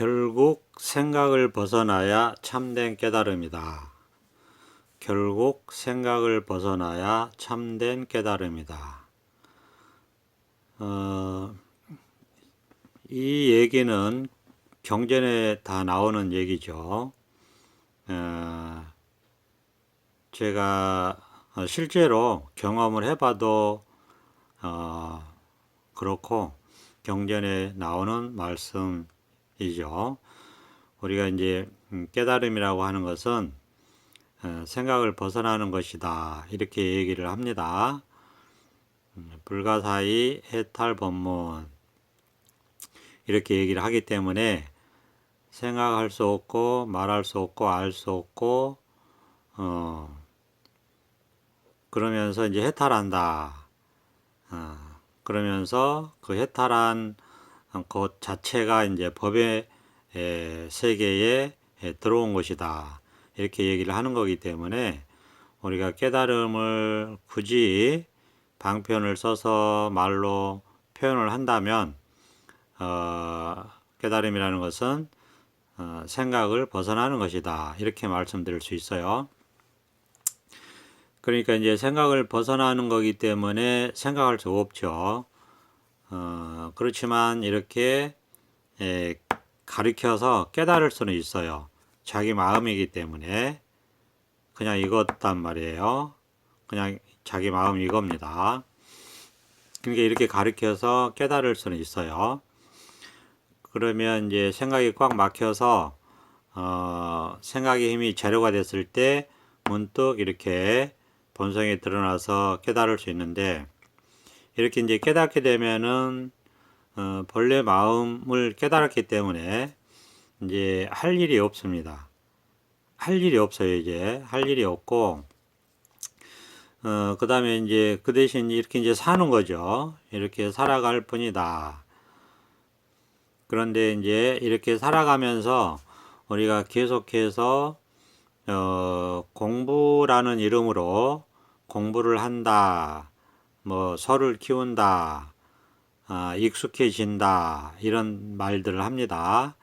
결국 생각을 벗어나야 참된 깨달음이다. 결국 생각을 벗어나야 참된 깨달음이다. 이 얘기는 경전에 다 나오는 얘기죠. 제가 실제로 경험을 해봐도 그렇고 경전에 나오는 말씀이죠. 우리가 이제 깨달음이라고 하는 것은 생각을 벗어나는 것이다, 이렇게 얘기를 합니다. 불가사의 해탈법문, 이렇게 얘기를 하기 때문에 생각할 수 없고 말할 수 없고 알 수 없고 그러면서 이제 해탈한다. 그러면서 그 해탈한 것 자체가 이제 법의 세계에 들어온 것이다, 이렇게 얘기를 하는 거기 때문에 우리가 깨달음을 굳이 방편을 써서 말로 표현을 한다면 깨달음이라는 것은 생각을 벗어나는 것이다, 이렇게 말씀드릴 수 있어요. 그러니까 이제 생각을 벗어나는 거기 때문에 생각할 수 없죠. 그렇지만 이렇게 가리켜서 깨달을 수는 있어요. 자기 마음이기 때문에 그냥 이것단 말이에요. 그냥 자기 마음 이겁니다. 그러니까 이렇게 가리켜서 깨달을 수는 있어요. 그러면 이제 생각이 꽉 막혀서 생각의 힘이 제로가 됐을 때 문득 이렇게 본성이 드러나서 깨달을 수 있는데, 이렇게 이제 깨닫게 되면은 본래 마음을 깨달았기 때문에 이제 할 일이 없습니다. 할 일이 없어요. 이제 할 일이 없고, 그 다음에 이제 그 대신 이렇게 이제 사는 거죠. 이렇게 살아갈 뿐이다. 그런데 이제 이렇게 살아가면서 우리가 계속해서 공부라는 이름으로 공부를 한다, 뭐 소를 키운다, 익숙해진다, 이런 말들을 합니다.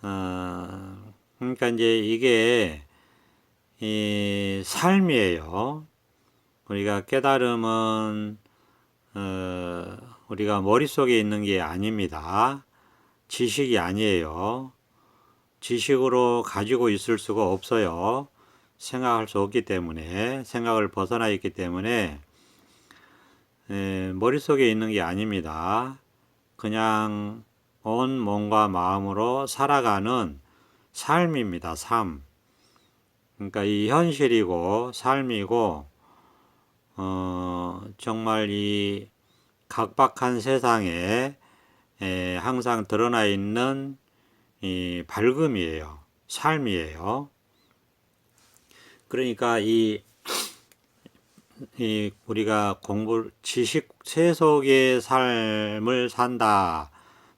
그러니까 이제 이게 이 삶이에요. 우리가 깨달음은 우리가 머릿속에 있는 게 아닙니다. 지식이 아니에요. 지식으로 가지고 있을 수가 없어요. 생각할 수 없기 때문에, 생각을 벗어나 있기 때문에 머릿속에 있는 게 아닙니다. 그냥 온 몸과 마음으로 살아가는 삶입니다. 삶. 그러니까 이 현실이고 삶이고 정말 이 각박한 세상에 항상 드러나 있는 이 밝음이에요. 삶이에요. 그러니까 이 우리가 지식 세속의 삶을 산다,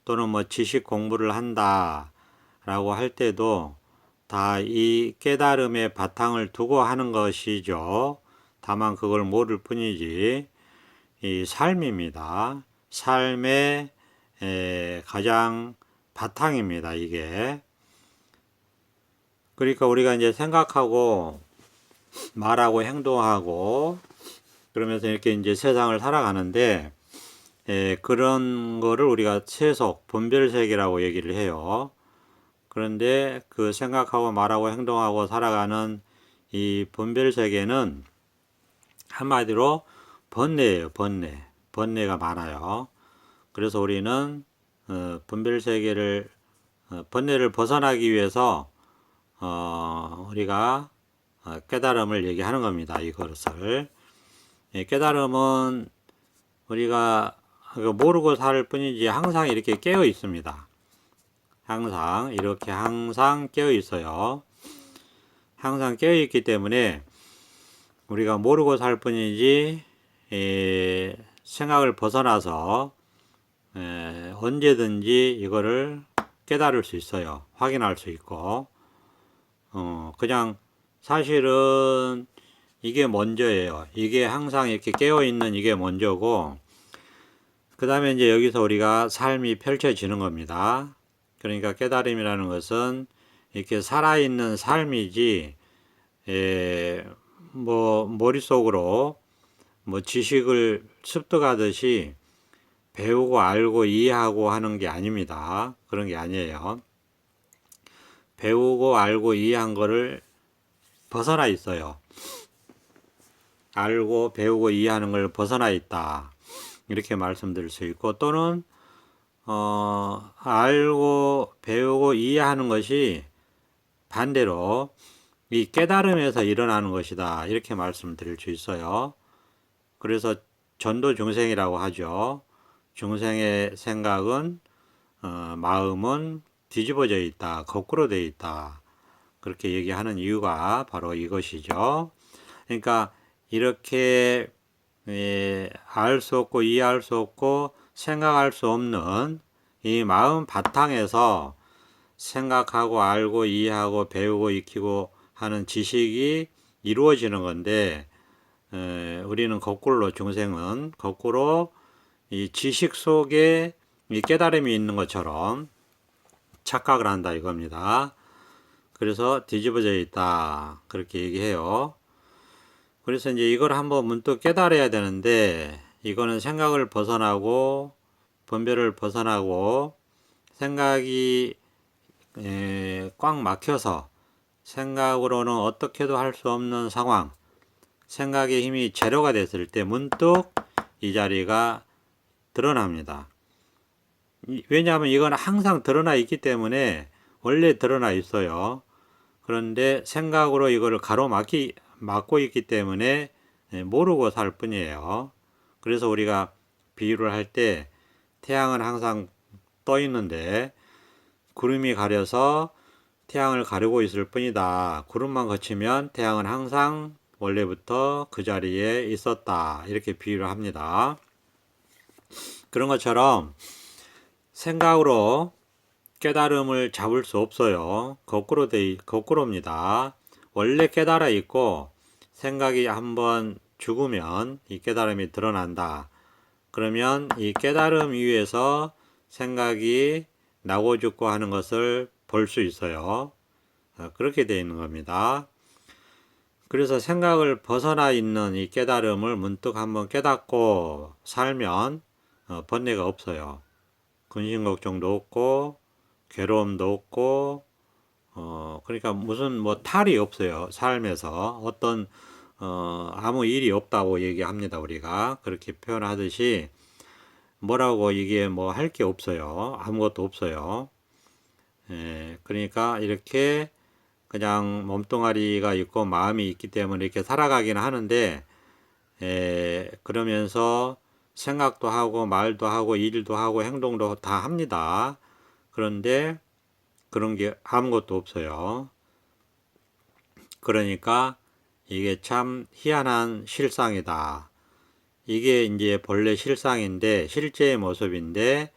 또는 뭐 지식 공부를 한다 라고 할 때도 다 이 깨달음의 바탕을 두고 하는 것이죠. 다만 그걸 모를 뿐이지, 이 삶입니다. 삶의 가장 바탕입니다, 이게. 그러니까 우리가 이제 생각하고 말하고 행동하고 그러면서 이렇게 이제 세상을 살아가는데, 그런 거를 우리가 세속, 분별세계라고 얘기를 해요. 그런데 그 생각하고 말하고 행동하고 살아가는 이 분별세계는 한마디로 번뇌예요. 번뇌가 많아요. 그래서 우리는 분별세계를 번뇌를 벗어나기 위해서 우리가 깨달음을 얘기하는 겁니다. 이것을. 깨달음은 우리가 모르고 살 뿐이지 항상 이렇게 깨어 있습니다. 항상 이렇게 항상 깨어 있어요. 항상 깨어 있기 때문에 우리가 모르고 살 뿐이지 생각을 벗어나서 언제든지 이거를 깨달을 수 있어요. 확인할 수 있고, 그냥 사실은 이게 먼저예요. 이게 항상 이렇게 깨어있는 이게 먼저고, 그 다음에 이제 여기서 우리가 삶이 펼쳐지는 겁니다. 그러니까 깨달음이라는 것은 이렇게 살아있는 삶이지, 뭐 머릿속으로 뭐 지식을 습득하듯이 배우고 알고 이해하고 하는 게 아닙니다. 그런 게 아니에요. 배우고 알고 이해한 거를 벗어나 있어요. 알고 배우고 이해하는 걸 벗어나 있다. 이렇게 말씀드릴 수 있고, 또는 알고 배우고 이해하는 것이 반대로 이 깨달음에서 일어나는 것이다. 이렇게 말씀드릴 수 있어요. 그래서 전도 중생이라고 하죠. 중생의 생각은 마음은 뒤집어져 있다. 거꾸로 되어 있다. 그렇게 얘기하는 이유가 바로 이것이죠. 그러니까 이렇게 알 수 없고 이해할 수 없고 생각할 수 없는 이 마음 바탕에서 생각하고 알고 이해하고 배우고 익히고 하는 지식이 이루어지는 건데, 우리는 거꾸로, 중생은 거꾸로 이 지식 속에 이 깨달음이 있는 것처럼 착각을 한다 이겁니다. 그래서 뒤집어져 있다 그렇게 얘기해요. 그래서 이제 이걸 한번 문득 깨달아야 되는데, 이거는 생각을 벗어나고 분별을 벗어나고 생각이 꽉 막혀서 생각으로는 어떻게도 할 수 없는 상황, 생각의 힘이 제로가 됐을 때 문득 이 자리가 드러납니다. 왜냐하면 이건 항상 드러나 있기 때문에 원래 드러나 있어요. 그런데 생각으로 이거를 막고 있기 때문에 모르고 살 뿐이에요. 그래서 우리가 비유를 할 때 태양은 항상 떠 있는데 구름이 가려서 태양을 가리고 있을 뿐이다. 구름만 거치면 태양은 항상 원래부터 그 자리에 있었다. 이렇게 비유를 합니다. 그런 것처럼 생각으로 깨달음을 잡을 수 없어요. 거꾸로입니다. 원래 깨달아 있고 생각이 한번 죽으면 이 깨달음이 드러난다. 그러면 이 깨달음 위에서 생각이 나고 죽고 하는 것을 볼 수 있어요. 그렇게 되어 있는 겁니다. 그래서 생각을 벗어나 있는 이 깨달음을 문득 한번 깨닫고 살면 번뇌가 없어요. 근심 걱정도 없고 괴로움도 없고 그러니까 무슨 뭐 탈이 없어요. 삶에서 어떤 아무 일이 없다고 얘기합니다. 우리가 그렇게 표현하듯이 뭐라고 이게 뭐 할 게 없어요. 아무것도 없어요. 그러니까 이렇게 그냥 몸뚱아리가 있고 마음이 있기 때문에 이렇게 살아가기는 하는데, 그러면서 생각도 하고 말도 하고 일도 하고 행동도 다 합니다. 그런데 그런 게 아무것도 없어요. 그러니까 이게 참 희한한 실상이다. 이게 이제 본래 실상인데, 실제의 모습인데,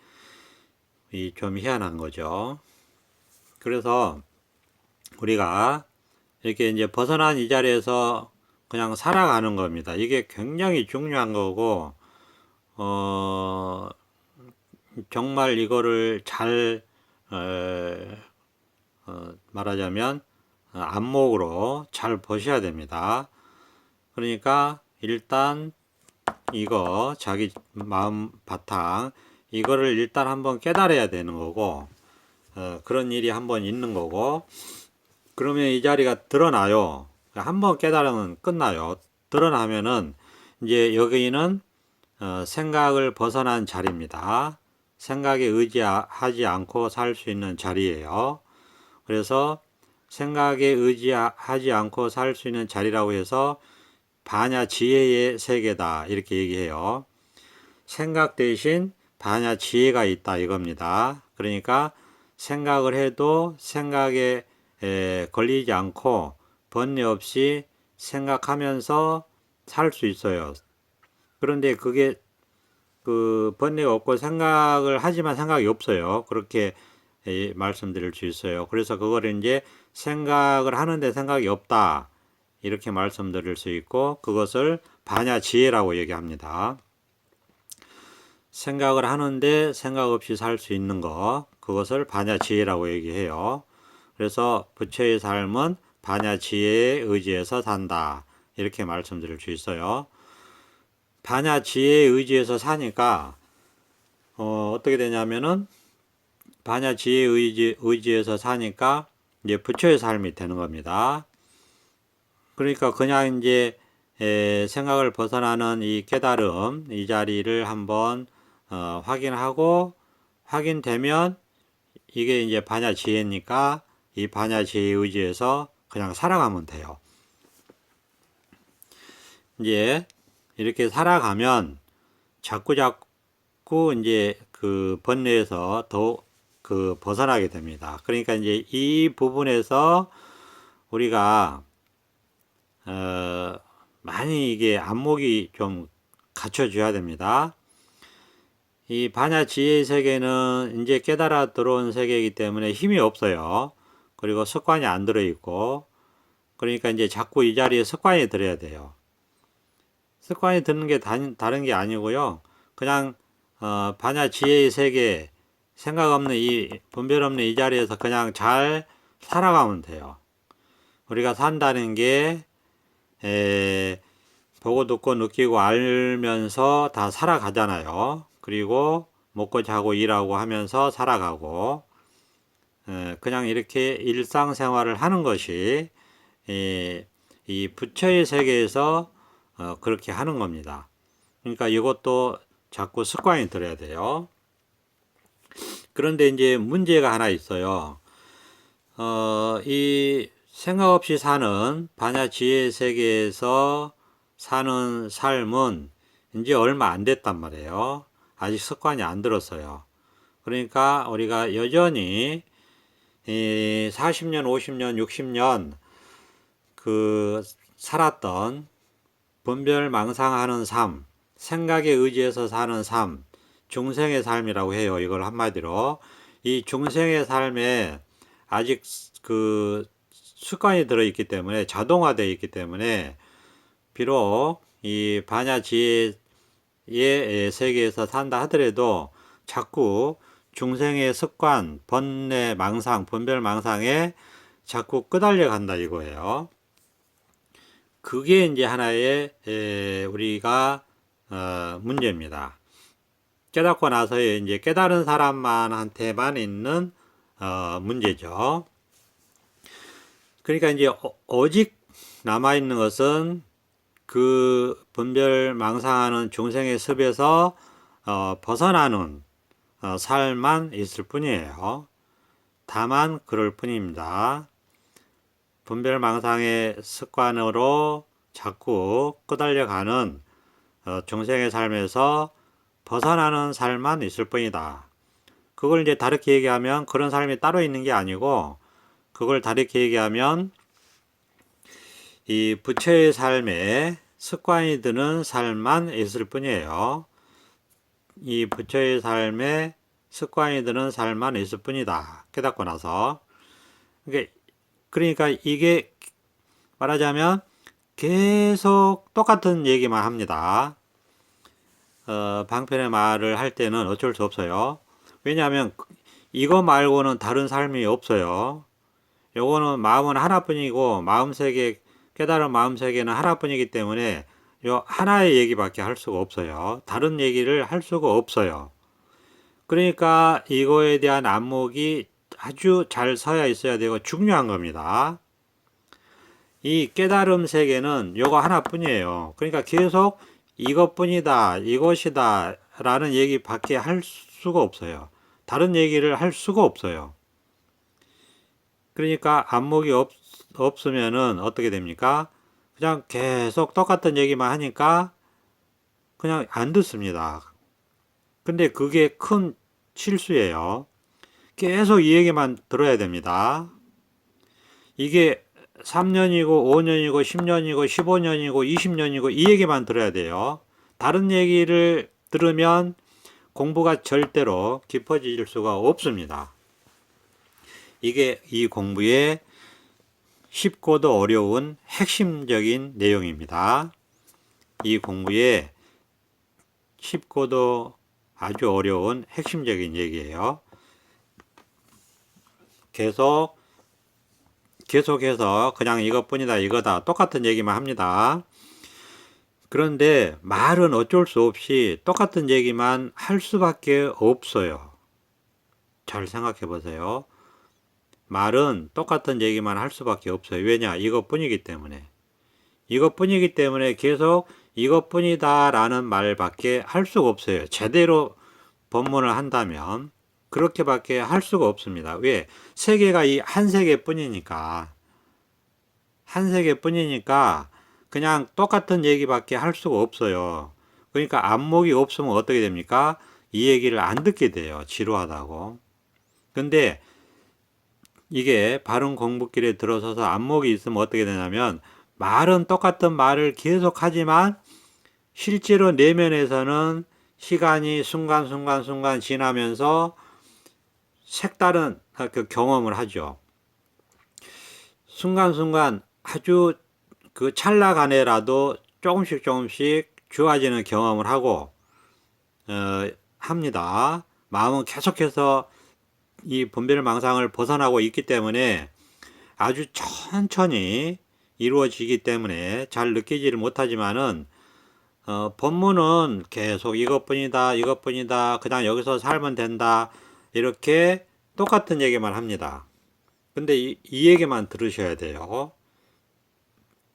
좀 희한한 거죠. 그래서 우리가 이렇게 이제 벗어난 이 자리에서 그냥 살아가는 겁니다. 이게 굉장히 중요한 거고, 정말 이거를 잘, 말하자면, 안목으로 잘 보셔야 됩니다. 그러니까 일단 이거 자기 마음 바탕 이거를 일단 한번 깨달아야 되는 거고, 그런 일이 한번 있는 거고, 그러면 이 자리가 드러나요. 한번 깨달으면 끝나요. 드러나면은 이제 여기는 생각을 벗어난 자리입니다. 생각에 의지하지 않고 살 수 있는 자리예요. 그래서 생각에 의지하지 않고 살 수 있는 자리라고 해서 반야 지혜의 세계다 이렇게 얘기해요. 생각 대신 반야 지혜가 있다 이겁니다. 그러니까 생각을 해도 생각에 걸리지 않고 번뇌 없이 생각하면서 살 수 있어요. 그런데 그게 그 번뇌가 없고 생각을 하지만 생각이 없어요. 그렇게 말씀드릴 수 있어요. 그래서 그거를 이제 생각을 하는데 생각이 없다 이렇게 말씀드릴 수 있고, 그것을 반야 지혜라고 얘기합니다. 생각을 하는데 생각 없이 살 수 있는 거, 그것을 반야지혜라고 얘기해요. 그래서 부처의 삶은 반야지혜에 의지해서 산다. 이렇게 말씀드릴 수 있어요. 반야지혜에 의지해서 사니까 어떻게 되냐면은 반야지혜에 의지해서 사니까 이제 부처의 삶이 되는 겁니다. 그러니까 그냥 이제 생각을 벗어나는 이 깨달음, 이 자리를 한번 확인하고 확인되면 이게 이제 반야지혜니까 이 반야지혜에 의지해서 그냥 살아가면 돼요. 이제 이렇게 살아가면 자꾸 이제 그 번뇌에서 더 그 벗어나게 됩니다. 그러니까 이제 이 부분에서 우리가 많이 이게 안목이 좀 갖춰줘야 됩니다. 이 반야지혜의 세계는 이제 깨달아 들어온 세계이기 때문에 힘이 없어요. 그리고 습관이 안 들어있고, 그러니까 이제 자꾸 이 자리에 습관이 들어야 돼요. 습관이 드는 게 다른 게 아니고요. 그냥 반야지혜의 세계, 생각 없는 이 분별 없는 이 자리에서 그냥 잘 살아가면 돼요. 우리가 산다는 게 보고 듣고 느끼고 알면서 다 살아가잖아요. 그리고 먹고 자고 일하고 하면서 살아가고 그냥 이렇게 일상생활을 하는 것이 이 부처의 세계에서 그렇게 하는 겁니다. 그러니까 이것도 자꾸 습관이 들어야 돼요. 그런데 이제 문제가 하나 있어요. 이 생각 없이 사는 반야지혜 세계에서 사는 삶은 이제 얼마 안 됐단 말이에요. 아직 습관이 안 들었어요. 그러니까 우리가 여전히 40년, 50년, 60년 그 살았던 분별망상하는 삶, 생각에 의지해서 사는 삶, 중생의 삶이라고 해요. 이걸 한마디로. 이 중생의 삶에 아직 그 습관이 들어있기 때문에, 자동화되어 있기 때문에, 비록 이 반야지혜의 세계에서 산다 하더라도 자꾸 중생의 습관, 번뇌, 망상, 분별망상에 자꾸 끄달려 간다 이거예요. 그게 이제 하나의 우리가 문제입니다. 깨닫고 나서 이제 깨달은 사람한테만 있는 문제죠. 그러니까 이제 오직 남아 있는 것은 그 분별 망상하는 중생의 습에서 벗어나는 삶만 있을 뿐이에요. 다만 그럴 뿐입니다. 분별 망상의 습관으로 자꾸 끄달려가는 중생의 삶에서 벗어나는 삶만 있을 뿐이다. 그걸 이제 다르게 얘기하면 그런 삶이 따로 있는 게 아니고, 그걸 다르게 얘기하면 이 부처의 삶에 습관이 드는 삶만 있을 뿐이에요. 이 부처의 삶에 습관이 드는 삶만 있을 뿐이다. 깨닫고 나서. 그러니까 이게 말하자면 계속 똑같은 얘기만 합니다. 방편의 말을 할 때는 어쩔 수 없어요. 왜냐하면 이거 말고는 다른 삶이 없어요. 요거는 마음은 하나뿐이고 마음세계, 깨달은 마음세계는 하나뿐이기 때문에 요 하나의 얘기밖에 할 수가 없어요. 다른 얘기를 할 수가 없어요. 그러니까 이거에 대한 안목이 아주 잘 서야 있어야 되고 중요한 겁니다. 이 깨달음 세계는 요거 하나뿐이에요. 그러니까 계속 이것뿐이다, 이것이다 라는 얘기밖에 할 수가 없어요. 다른 얘기를 할 수가 없어요. 그러니까 안목이 없으면은 어떻게 됩니까? 그냥 계속 똑같은 얘기만 하니까 그냥 안 듣습니다. 근데 그게 큰 실수예요. 계속 이 얘기만 들어야 됩니다. 이게 3년이고 5년이고 10년이고 15년이고 20년이고 이 얘기만 들어야 돼요. 다른 얘기를 들으면 공부가 절대로 깊어질 수가 없습니다. 이게 이 공부의 쉽고도 어려운 핵심적인 내용입니다. 이 공부의 쉽고도 아주 어려운 핵심적인 얘기예요. 계속해서 그냥 이것뿐이다 이거다 똑같은 얘기만 합니다. 그런데 말은 어쩔 수 없이 똑같은 얘기만 할 수밖에 없어요. 잘 생각해 보세요. 말은 똑같은 얘기만 할 수밖에 없어요. 왜냐? 이것뿐이기 때문에. 이것뿐이기 때문에 계속 이것뿐이다 라는 말밖에 할 수가 없어요. 제대로 법문을 한다면 그렇게밖에 할 수가 없습니다. 왜? 세계가 이 한 세계뿐이니까. 한 세계뿐이니까 그냥 똑같은 얘기밖에 할 수가 없어요. 그러니까 안목이 없으면 어떻게 됩니까? 이 얘기를 안 듣게 돼요. 지루하다고. 근데 이게 바른 공부길에 들어서서 안목이 있으면 어떻게 되냐면 말은 똑같은 말을 계속 하지만 실제로 내면에서는 시간이 순간 지나면서 색다른 그 경험을 하죠. 순간순간 아주 그 찰나간에라도 조금씩 좋아지는 경험을 하고 합니다. 마음은 계속해서 이 분별망상을 벗어나고 있기 때문에 아주 천천히 이루어지기 때문에 잘 느끼지를 못하지만은 법문은 계속 이것뿐이다 그냥 여기서 살면 된다 이렇게 똑같은 얘기만 합니다. 근데 이 얘기만 들으셔야 돼요.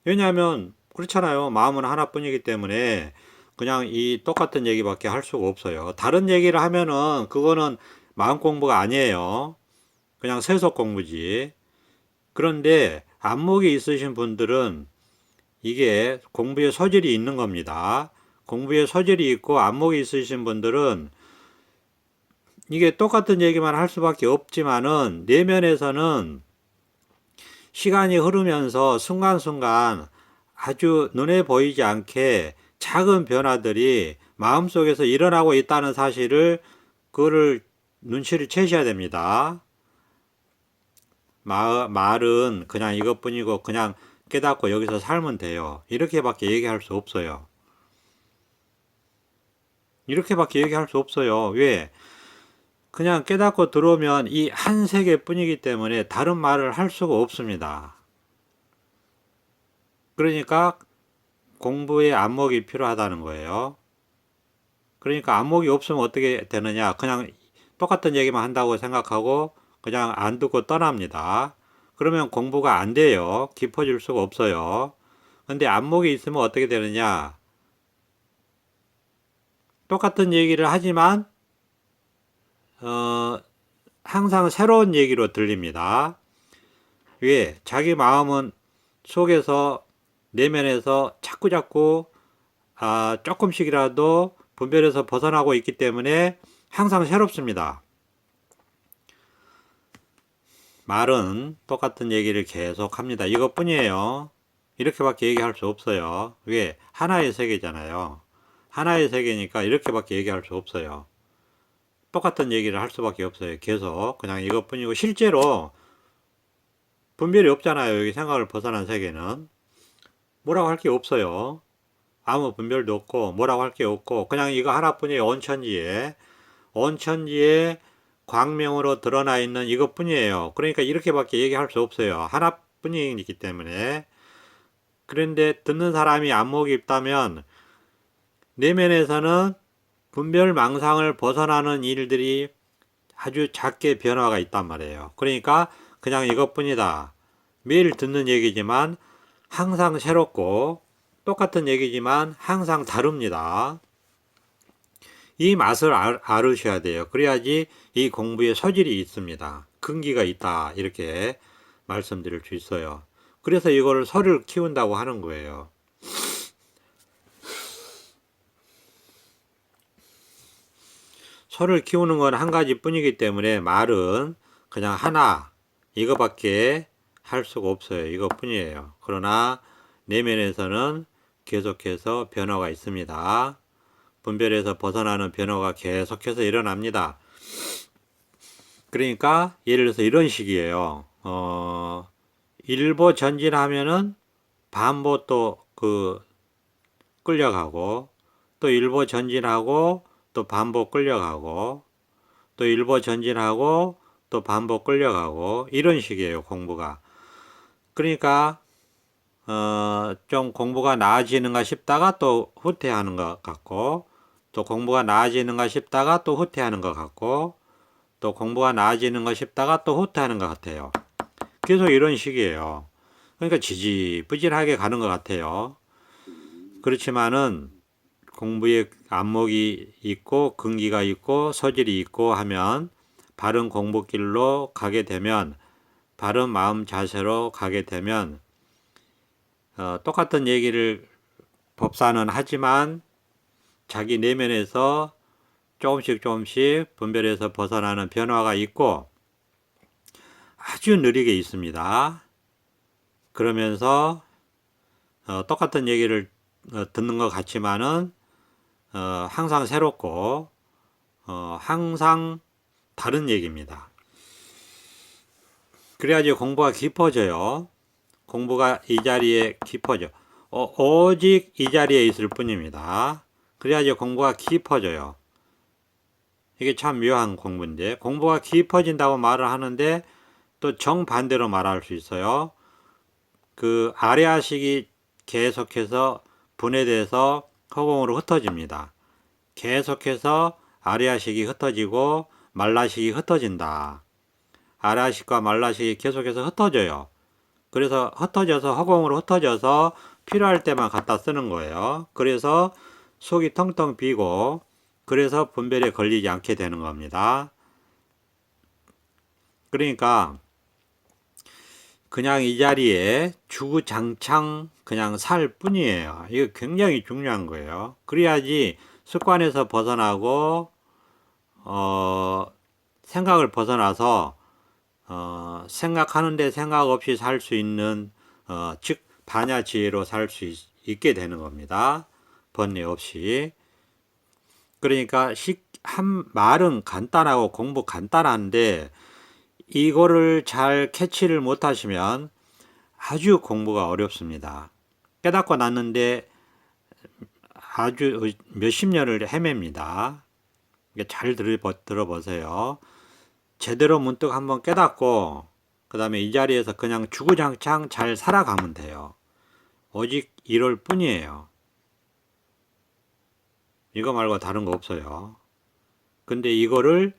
왜냐하면 그렇잖아요. 마음은 하나뿐이기 때문에 그냥 이 똑같은 얘기밖에 할 수가 없어요. 다른 얘기를 하면은 그거는 마음 공부가 아니에요. 그냥 세속 공부지. 그런데 안목이 있으신 분들은 이게 공부에 소질이 있는 겁니다. 공부에 소질이 있고 안목이 있으신 분들은 이게 똑같은 얘기만 할 수밖에 없지만은 내면에서는 시간이 흐르면서 순간순간 아주 눈에 보이지 않게 작은 변화들이 마음속에서 일어나고 있다는 사실을 그거를 눈치를 채셔야 됩니다. 말은 그냥 이것뿐이고 그냥 깨닫고 여기서 살면 돼요. 이렇게밖에 얘기할 수 없어요. 이렇게밖에 얘기할 수 없어요. 왜? 그냥 깨닫고 들어오면 이 한 세계뿐이기 때문에 다른 말을 할 수가 없습니다. 그러니까 공부에 안목이 필요하다는 거예요. 그러니까 안목이 없으면 어떻게 되느냐? 그냥 똑같은 얘기만 한다고 생각하고 그냥 안 듣고 떠납니다. 그러면 공부가 안 돼요. 깊어질 수가 없어요. 근데 안목이 있으면 어떻게 되느냐? 똑같은 얘기를 하지만 항상 새로운 얘기로 들립니다. 왜? 자기 마음은 속에서 내면에서 자꾸 조금씩이라도 분별에서 벗어나고 있기 때문에 항상 새롭습니다. 말은 똑같은 얘기를 계속 합니다. 이것뿐이에요. 이렇게밖에 얘기할 수 없어요. 왜? 하나의 세계잖아요. 하나의 세계니까 이렇게밖에 얘기할 수 없어요. 똑같은 얘기를 할 수밖에 없어요. 계속 그냥 이것뿐이고 실제로 분별이 없잖아요. 여기 생각을 벗어난 세계는 뭐라고 할 게 없어요. 아무 분별도 없고 뭐라고 할 게 없고 그냥 이거 하나뿐이에요. 온천지에 광명으로 드러나 있는 이것뿐이에요. 그러니까 이렇게밖에 얘기할 수 없어요. 하나뿐이기 때문에. 그런데 듣는 사람이 안목이 있다면 내면에서는 분별 망상을 벗어나는 일들이 아주 작게 변화가 있단 말이에요. 그러니까 그냥 이것뿐이다. 매일 듣는 얘기지만 항상 새롭고 똑같은 얘기지만 항상 다릅니다. 이 맛을 알으셔야 돼요. 그래야지 이 공부에 소질이 있습니다. 근기가 있다. 이렇게 말씀드릴 수 있어요. 그래서 이걸 소를 키운다고 하는 거예요. 소를 키우는 건 한 가지 뿐이기 때문에 말은 그냥 하나 이거밖에 할 수가 없어요. 이것뿐이에요. 그러나 내면에서는 계속해서 변화가 있습니다. 분별에서 벗어나는 변화가 계속해서 일어납니다. 그러니까 예를 들어서 이런 식이에요. 일보 전진하면은 반보 또 끌려가고 또 일보 전진하고 또 반보 끌려가고 또 일보 전진하고 또 반복 끌려가고 이런 식이에요, 공부가. 그러니까 좀 공부가 나아지는가 싶다가 또 후퇴하는 것 같고, 또 공부가 나아지는가 싶다가 또 후퇴하는 것 같고, 또 공부가 나아지는가 싶다가 또 후퇴하는 것 같아요. 계속 이런 식이에요. 그러니까 지지부진하게 가는 것 같아요. 그렇지만은 공부에 안목이 있고 근기가 있고 소질이 있고 하면 바른 공부길로 가게 되면, 바른 마음 자세로 가게 되면 똑같은 얘기를 법사는 하지만 자기 내면에서 조금씩 분별해서 벗어나는 변화가 있고 아주 느리게 있습니다. 그러면서 똑같은 얘기를 듣는 것 같지만은 항상 새롭고 항상 다른 얘기입니다. 그래야지 공부가 깊어져요. 공부가 이 자리에 깊어져. 오직 이 자리에 있을 뿐입니다. 그래야지 공부가 깊어져요. 이게 참 묘한 공부인데, 공부가 깊어진다고 말을 하는데 또 정반대로 말할 수 있어요. 그 아래아식이 계속해서 분해돼서 허공으로 흩어집니다. 계속해서 아래아식이 흩어지고 말라식이 흩어진다. 아래아식과 말라식이 계속해서 흩어져요. 그래서 흩어져서 허공으로 흩어져서 필요할 때만 갖다 쓰는 거예요. 그래서 속이 텅텅 비고, 그래서 분별에 걸리지 않게 되는 겁니다. 그러니까 그냥 이 자리에 주구장창 그냥 살 뿐이에요. 이거 굉장히 중요한 거예요. 그래야지 습관에서 벗어나고 생각을 벗어나서 생각하는데 생각 없이 살 수 있는 즉 반야지혜로 살 수 있게 되는 겁니다. 번뇌 없이. 그러니까 한 말은 간단하고 공부 간단한데 이거를 잘 캐치를 못 하시면 아주 공부가 어렵습니다. 깨닫고 났는데 아주 몇십 년을 헤맵니다. 잘 들어보세요. 제대로 문득 한번 깨닫고 그 다음에 이 자리에서 그냥 주구장창 잘 살아가면 돼요. 오직 이럴 뿐이에요. 이거 말고 다른 거 없어요. 근데 이거를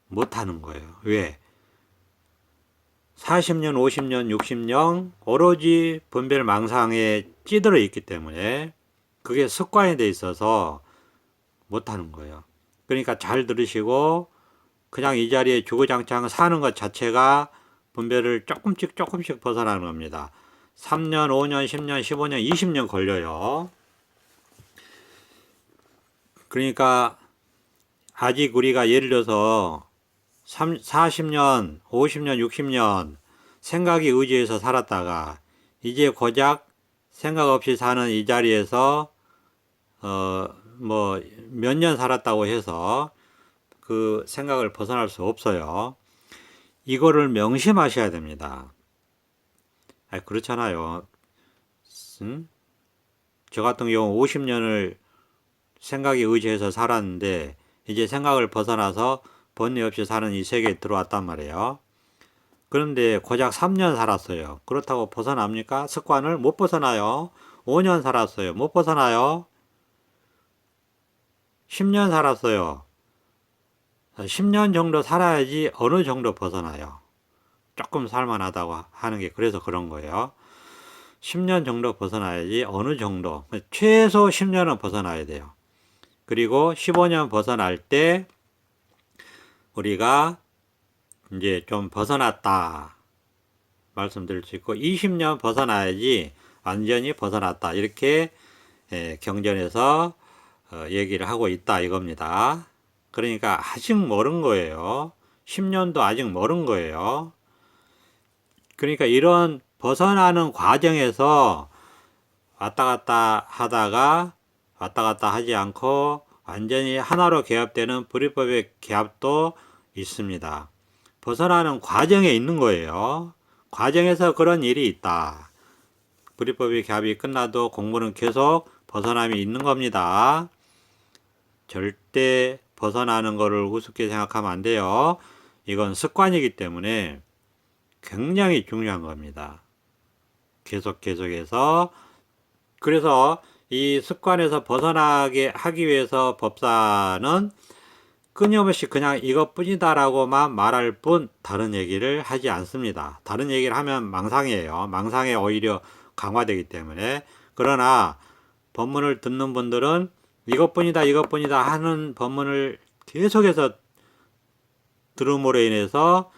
못하는 거예요. 왜? 40년, 50년, 60년 오로지 분별 망상에 찌들어 있기 때문에 그게 습관이 돼 있어서 못하는 거예요. 그러니까 잘 들으시고 그냥 이 자리에 주구장창 사는 것 자체가 분별을 조금씩 벗어나는 겁니다. 3년, 5년, 10년, 15년, 20년 걸려요. 그러니까 아직 우리가 예를 들어서 40년, 50년, 60년 생각이 의지해서 살았다가 이제 고작 생각 없이 사는 이 자리에서 뭐 몇 년 살았다고 해서 그 생각을 벗어날 수 없어요. 이거를 명심하셔야 됩니다. 그렇잖아요. 저 같은 경우 50년을 생각에 의지해서 살았는데 이제 생각을 벗어나서 번뇌 없이 사는 이 세계에 들어왔단 말이에요. 그런데 고작 3년 살았어요. 그렇다고 벗어납니까? 습관을 못 벗어나요. 5년 살았어요. 못 벗어나요. 10년 살았어요. 10년 정도 살아야지 어느 정도 벗어나요. 조금 살만하다고 하는 게 그래서 그런 거예요. 10년 정도 벗어나야지 어느 정도, 최소 10년은 벗어나야 돼요. 그리고 15년 벗어날 때 우리가 이제 좀 벗어났다 말씀드릴 수 있고, 20년 벗어나야지 완전히 벗어났다 이렇게 경전에서 얘기를 하고 있다 이겁니다. 그러니까 아직 멀은 거예요. 10년도 아직 멀은 거예요. 그러니까 이런 벗어나는 과정에서 왔다 갔다 하다가 왔다 갔다 하지 않고 완전히 하나로 개합되는 불이법의 개합도 있습니다. 벗어나는 과정에 있는 거예요. 과정에서 그런 일이 있다. 불이법의 개합이 끝나도 공부는 계속 벗어남이 있는 겁니다. 절대 벗어나는 거를 우습게 생각하면 안 돼요. 이건 습관이기 때문에 굉장히 중요한 겁니다. 계속해서 그래서 이 습관에서 벗어나게 하기 위해서 법사는 끊임없이 그냥 이것뿐이다라고만 말할 뿐 다른 얘기를 하지 않습니다. 다른 얘기를 하면 망상이에요. 망상에 오히려 강화되기 때문에. 그러나 법문을 듣는 분들은 이것뿐이다 하는 법문을 계속해서 들음으로 인해서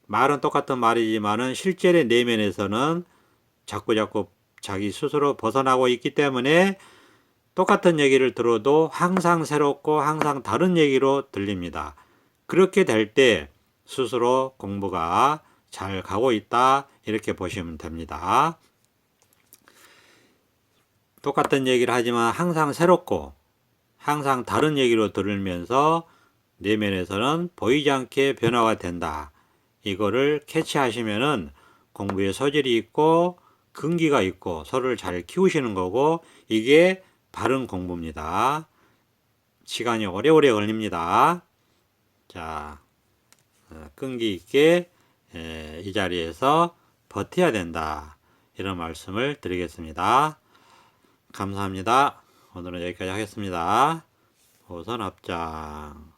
말은 똑같은 말이지만은 실제의 내면에서는 자꾸 자기 스스로 벗어나고 있기 때문에 똑같은 얘기를 들어도 항상 새롭고 항상 다른 얘기로 들립니다. 그렇게 될 때 스스로 공부가 잘 가고 있다 이렇게 보시면 됩니다. 똑같은 얘기를 하지만 항상 새롭고 항상 다른 얘기로 들으면서 내면에서는 보이지 않게 변화가 된다. 이거를 캐치하시면은 공부에 소질이 있고 근기가 있고 서로를 잘 키우시는 거고 이게 바른 공부입니다. 시간이 오래오래 걸립니다. 자, 끈기 있게 이 자리에서 버텨야 된다. 이런 말씀을 드리겠습니다. 감사합니다. 오늘은 여기까지 하겠습니다. 호선 합장.